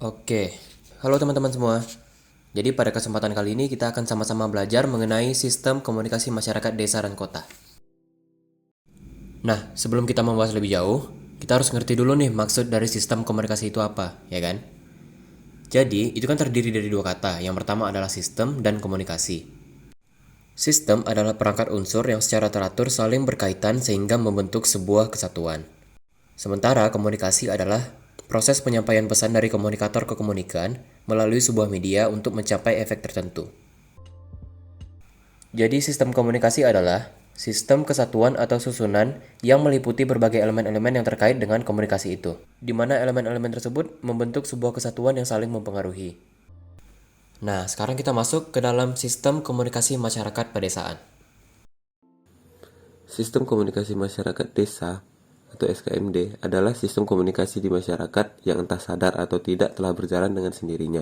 Oke, halo teman-teman semua. Jadi pada kesempatan kali ini kita akan sama-sama belajar mengenai sistem komunikasi masyarakat desa dan kota. Nah, sebelum kita membahas lebih jauh, kita harus ngerti dulu nih maksud dari sistem komunikasi itu apa, ya kan? Jadi, itu kan terdiri dari dua kata. Yang pertama adalah sistem dan komunikasi. Sistem adalah perangkat unsur yang secara teratur saling berkaitan sehingga membentuk sebuah kesatuan. Sementara komunikasi adalah proses penyampaian pesan dari komunikator ke komunikan melalui sebuah media untuk mencapai efek tertentu. Jadi sistem komunikasi adalah sistem kesatuan atau susunan yang meliputi berbagai elemen-elemen yang terkait dengan komunikasi itu, di mana elemen-elemen tersebut membentuk sebuah kesatuan yang saling mempengaruhi. Nah, sekarang kita masuk ke dalam sistem komunikasi masyarakat pedesaan. Sistem komunikasi masyarakat desa atau SKMD adalah sistem komunikasi di masyarakat yang entah sadar atau tidak telah berjalan dengan sendirinya,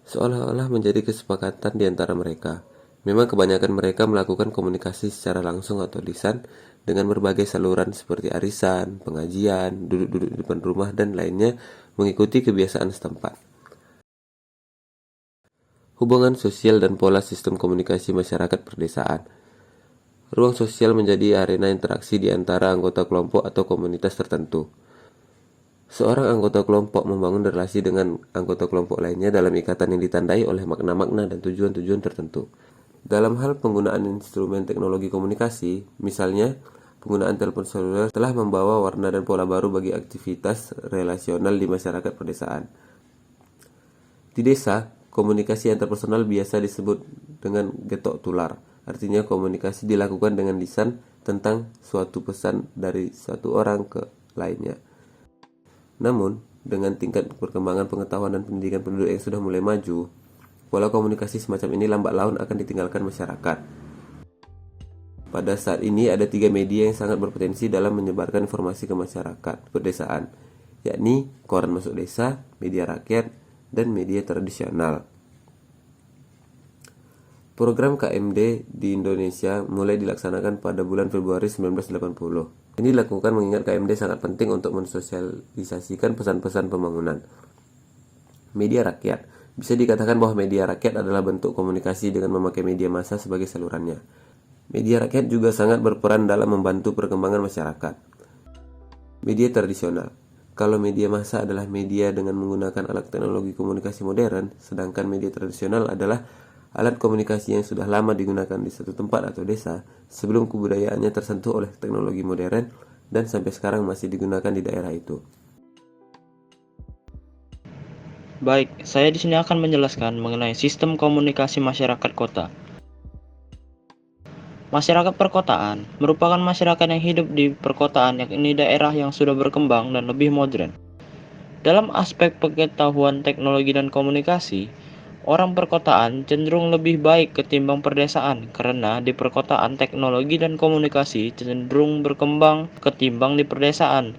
seolah-olah menjadi kesepakatan di antara mereka. Memang kebanyakan mereka melakukan komunikasi secara langsung atau lisan dengan berbagai saluran seperti arisan, pengajian, duduk-duduk di depan rumah, dan lainnya mengikuti kebiasaan setempat. Hubungan sosial dan pola sistem komunikasi masyarakat perdesaan. Ruang sosial menjadi arena interaksi di antara anggota kelompok atau komunitas tertentu. Seorang anggota kelompok membangun relasi dengan anggota kelompok lainnya dalam ikatan yang ditandai oleh makna-makna dan tujuan-tujuan tertentu. Dalam hal penggunaan instrumen teknologi komunikasi, misalnya, penggunaan telepon seluler telah membawa warna dan pola baru bagi aktivitas relasional di masyarakat pedesaan. Di desa, komunikasi antarpersonal biasa disebut dengan getok tular. Artinya komunikasi dilakukan dengan lisan tentang suatu pesan dari satu orang ke lainnya. Namun, dengan tingkat perkembangan pengetahuan dan pendidikan penduduk yang sudah mulai maju, pola komunikasi semacam ini lambat laun akan ditinggalkan masyarakat. Pada saat ini ada 3 media yang sangat berpotensi dalam menyebarkan informasi ke masyarakat pedesaan, yakni koran masuk desa, media rakyat, dan media tradisional. Program KMD di Indonesia mulai dilaksanakan pada bulan Februari 1980. Ini dilakukan mengingat KMD sangat penting untuk mensosialisasikan pesan-pesan pembangunan. Media rakyat. Bisa dikatakan bahwa media rakyat adalah bentuk komunikasi dengan memakai media massa sebagai salurannya. Media rakyat juga sangat berperan dalam membantu perkembangan masyarakat. Media tradisional. Kalau media massa adalah media dengan menggunakan alat teknologi komunikasi modern, sedangkan media tradisional adalah alat komunikasi yang sudah lama digunakan di satu tempat atau desa sebelum kebudayaannya tersentuh oleh teknologi modern dan sampai sekarang masih digunakan di daerah itu. Baik, saya di sini akan menjelaskan mengenai sistem komunikasi masyarakat kota. Masyarakat perkotaan merupakan masyarakat yang hidup di perkotaan, yakni daerah yang sudah berkembang dan lebih modern. Dalam aspek pengetahuan teknologi dan komunikasi, orang perkotaan cenderung lebih baik ketimbang perdesaan karena di perkotaan teknologi dan komunikasi cenderung berkembang ketimbang di perdesaan.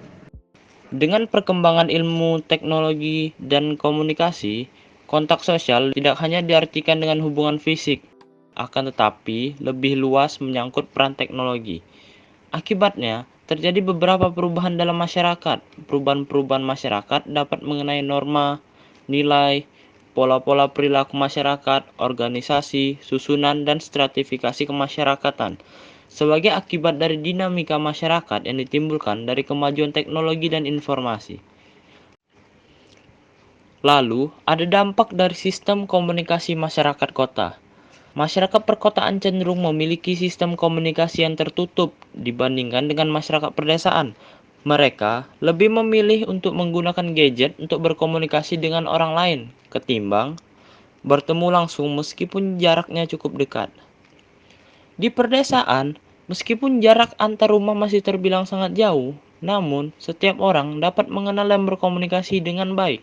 Dengan perkembangan ilmu teknologi dan komunikasi, kontak sosial tidak hanya diartikan dengan hubungan fisik, akan tetapi lebih luas menyangkut peran teknologi. Akibatnya, terjadi beberapa perubahan dalam masyarakat. Perubahan-perubahan masyarakat dapat mengenai norma, nilai, pola-pola perilaku masyarakat, organisasi, susunan, dan stratifikasi kemasyarakatan. Sebagai akibat dari dinamika masyarakat yang ditimbulkan dari kemajuan teknologi dan informasi. Lalu, ada dampak dari sistem komunikasi masyarakat kota. Masyarakat perkotaan cenderung memiliki sistem komunikasi yang tertutup dibandingkan dengan masyarakat pedesaan. Mereka lebih memilih untuk menggunakan gadget untuk berkomunikasi dengan orang lain ketimbang bertemu langsung meskipun jaraknya cukup dekat. Di perdesaan, meskipun jarak antar rumah masih terbilang sangat jauh, namun setiap orang dapat mengenal dan berkomunikasi dengan baik.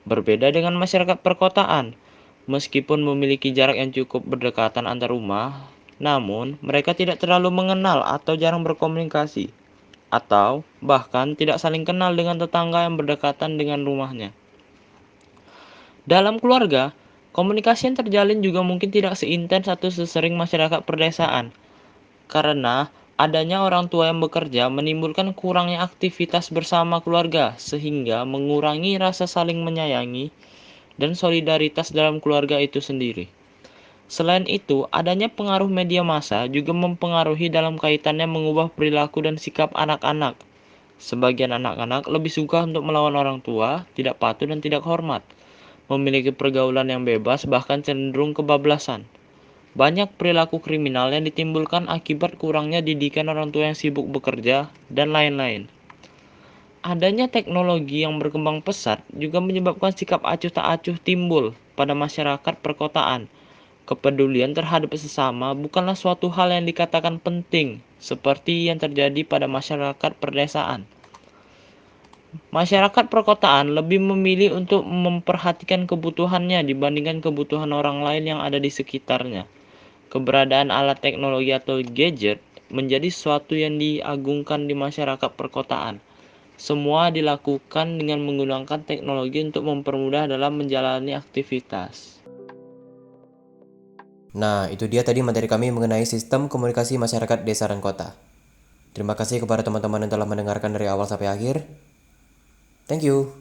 Berbeda dengan masyarakat perkotaan, meskipun memiliki jarak yang cukup berdekatan antar rumah, namun mereka tidak terlalu mengenal atau jarang berkomunikasi, atau bahkan tidak saling kenal dengan tetangga yang berdekatan dengan rumahnya. Dalam keluarga, komunikasi yang terjalin juga mungkin tidak seintens atau sesering masyarakat perdesaan, karena Adanya orang tua yang bekerja menimbulkan kurangnya aktivitas bersama keluarga, sehingga mengurangi rasa saling menyayangi dan solidaritas dalam keluarga itu sendiri. Selain itu, adanya pengaruh media massa juga mempengaruhi dalam kaitannya mengubah perilaku dan sikap anak-anak. Sebagian anak-anak lebih suka untuk melawan orang tua, tidak patuh dan tidak hormat, memiliki pergaulan yang bebas bahkan cenderung kebablasan. Banyak perilaku kriminal yang ditimbulkan akibat kurangnya didikan orang tua yang sibuk bekerja, dan lain-lain. Adanya teknologi yang berkembang pesat juga menyebabkan sikap acuh tak acuh timbul pada masyarakat perkotaan. Kepedulian terhadap sesama bukanlah suatu hal yang dikatakan penting, seperti yang terjadi pada masyarakat perdesaan. Masyarakat perkotaan lebih memilih untuk memperhatikan kebutuhannya dibandingkan kebutuhan orang lain yang ada di sekitarnya. Keberadaan alat teknologi atau gadget menjadi sesuatu yang diagungkan di masyarakat perkotaan. Semua dilakukan dengan menggunakan teknologi untuk mempermudah dalam menjalani aktivitas. Nah, itu dia tadi materi kami mengenai sistem komunikasi masyarakat desa dan kota. Terima kasih kepada teman-teman yang telah mendengarkan dari awal sampai akhir. Thank you.